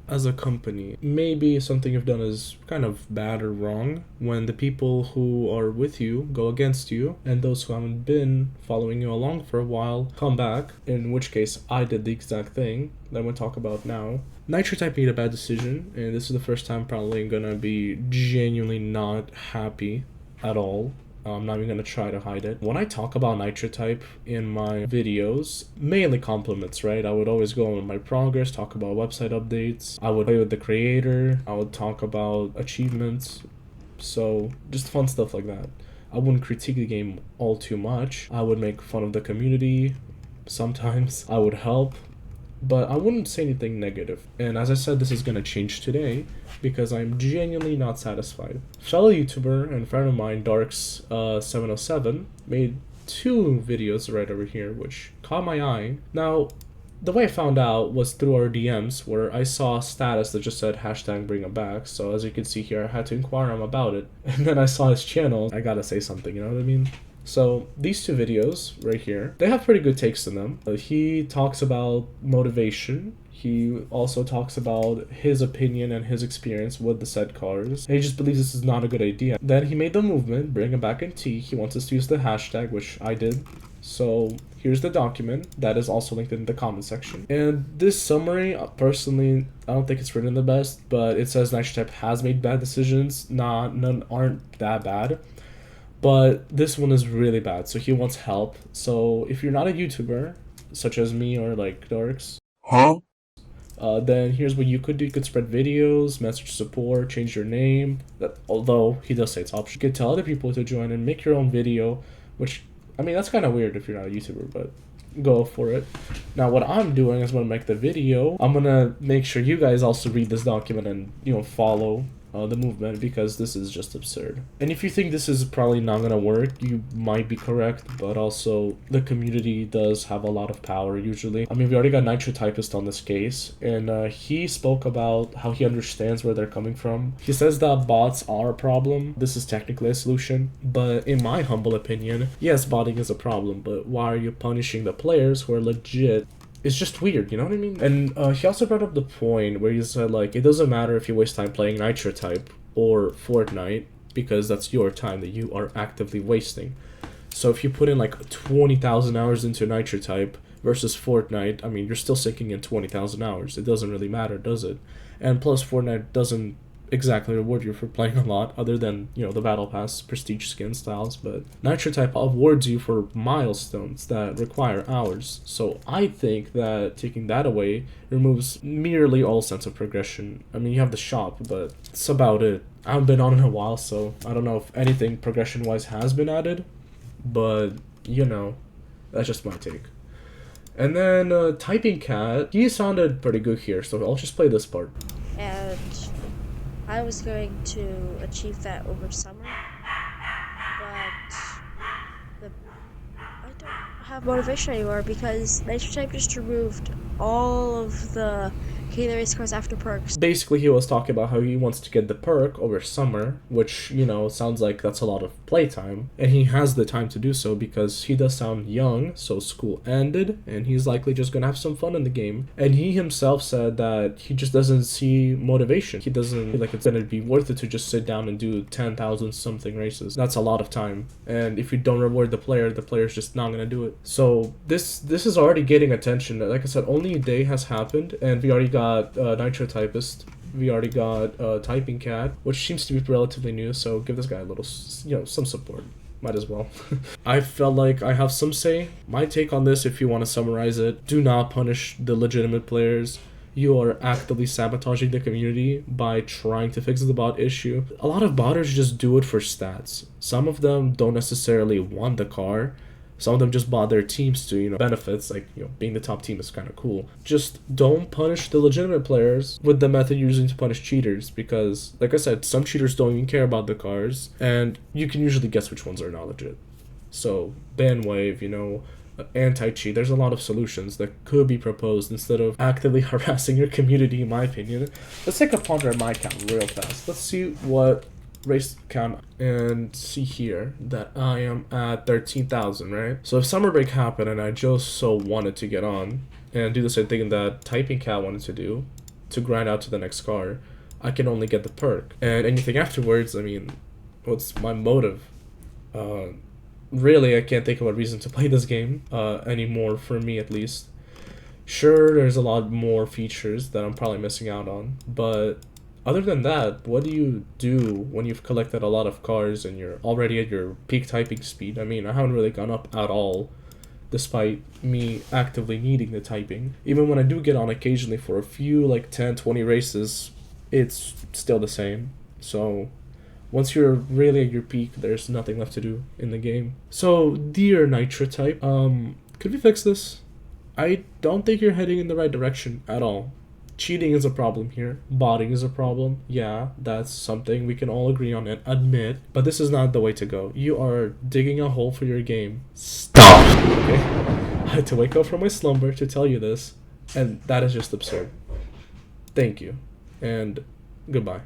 as a company, maybe something you've done is kind of bad or wrong when the people who are with you go against you, and those who haven't been following you along for a while come back, in which case I did the exact thing that I'm going to talk about now. Nitro type made a bad decision, and this is the first time probably I'm going to be genuinely not happy at all. I'm not even going to try to hide it. When I talk about Nitro type in my videos, mainly compliments, right? I would always go on my progress, talk about website updates. I would play with the creator. I would talk about achievements. So just fun stuff like that. I wouldn't critique the game all too much. I would make fun of the community. Sometimes I would help, but I wouldn't say anything negative. And as I said, this is going to change today because I'm genuinely not satisfied. Fellow YouTuber and friend of mine, Darks707, made 2 videos right over here, which caught my eye. Now, the way I found out was through our DMs, where I saw a status that just said #bringembacknt. So as you can see here, I had to inquire him about it. And then I saw his channel. I gotta say something, you know what I mean? So these 2 videos right here, they have pretty good takes in them. He talks about motivation. He also talks about his opinion and his experience with the said cars. And he just believes this is not a good idea. Then he made the movement, bringembacknt. He wants us to use the hashtag, which I did. So here's the document that is also linked in the comment section. And this summary, personally, I don't think it's written the best, but it says Nitro type has made bad decisions. None aren't that bad. But this one is really bad, so he wants help. So if you're not a YouTuber, such as me or like Darks, then here's what you could do. You could spread videos, message support, change your name. Although he does say it's optional. You could tell other people to join and make your own video, which, I mean, that's kind of weird if you're not a YouTuber, but go for it. Now what I'm doing is when I make the video, I'm gonna make sure you guys also read this document and, follow the movement, because this is just absurd. And if you think this is probably not gonna work, you might be correct, but also the community does have a lot of power usually. I mean, we already got Nitro Typist on this case, and he spoke about how he understands where they're coming from. He says that bots are a problem. This is technically a solution, but in my humble opinion, yes, botting is a problem, but why are you punishing the players who are legit? It's just weird, you know what I mean? And he also brought up the point where he said, like, it doesn't matter if you waste time playing Nitro type or Fortnite, because that's your time that you are actively wasting. So if you put in like 20,000 hours into Nitro type versus Fortnite, I mean, you're still sinking in 20,000 hours. It doesn't really matter, does it? And plus, Fortnite doesn't exactly reward you for playing a lot, other than, the battle pass prestige skin styles, but Nitro type awards you for milestones that require hours. So I think that taking that away removes nearly all sense of progression. I mean, you have the shop, but that's about it. I haven't been on in a while, so I don't know if anything progression wise has been added, but that's just my take. And then Typing Cat, he sounded pretty good here, so I'll just play this part. And I was going to achieve that over summer, but I don't have motivation anymore because Nitro Type just removed all of the King of the Race cars after perks. Basically, he was talking about how he wants to get the perk over summer, which, sounds like that's a lot of playtime. And he has the time to do so because he does sound young, so school ended, and he's likely just gonna have some fun in the game. And he himself said that he just doesn't see motivation. He doesn't feel like it's gonna be worth it to just sit down and do 10,000 something races. That's a lot of time. And if you don't reward the player's just not gonna do it. So this is already getting attention. Like I said, only a day has happened, and we already got Nitro Typist. We already got Typing Cat, which seems to be relatively new, so give this guy a little, some support. Might as well. I felt like I have some say. My take on this, if you want to summarize it, do not punish the legitimate players. You are actively sabotaging the community by trying to fix the bot issue. A lot of botters just do it for stats. Some of them don't necessarily want the car. Some of them just bought their teams to, benefits, like, being the top team is kind of cool. Just don't punish the legitimate players with the method you're using to punish cheaters, because, like I said, some cheaters don't even care about the cars, and you can usually guess which ones are not legit. So, ban wave, anti-cheat. There's a lot of solutions that could be proposed instead of actively harassing your community, in my opinion. Let's take a ponder at my count real fast. Let's see what race count, and see here that I am at 13,000, right? So if summer break happened and I just so wanted to get on and do the same thing that Typing Cat wanted to do, to grind out to the next car, I can only get the perk. And anything afterwards, I mean, what's my motive? Really, I can't think of a reason to play this game anymore, for me at least. Sure, there's a lot more features that I'm probably missing out on, but other than that, what do you do when you've collected a lot of cars and you're already at your peak typing speed? I mean, I haven't really gone up at all, despite me actively needing the typing. Even when I do get on occasionally for a few, like 10, 20 races, it's still the same. So once you're really at your peak, there's nothing left to do in the game. So, dear Nitro type, could we fix this? I don't think you're heading in the right direction at all. Cheating is a problem here. Botting is a problem. Yeah, that's something we can all agree on and admit. But this is not the way to go. You are digging a hole for your game. Stop! Okay? I had to wake up from my slumber to tell you this. And that is just absurd. Thank you. And goodbye.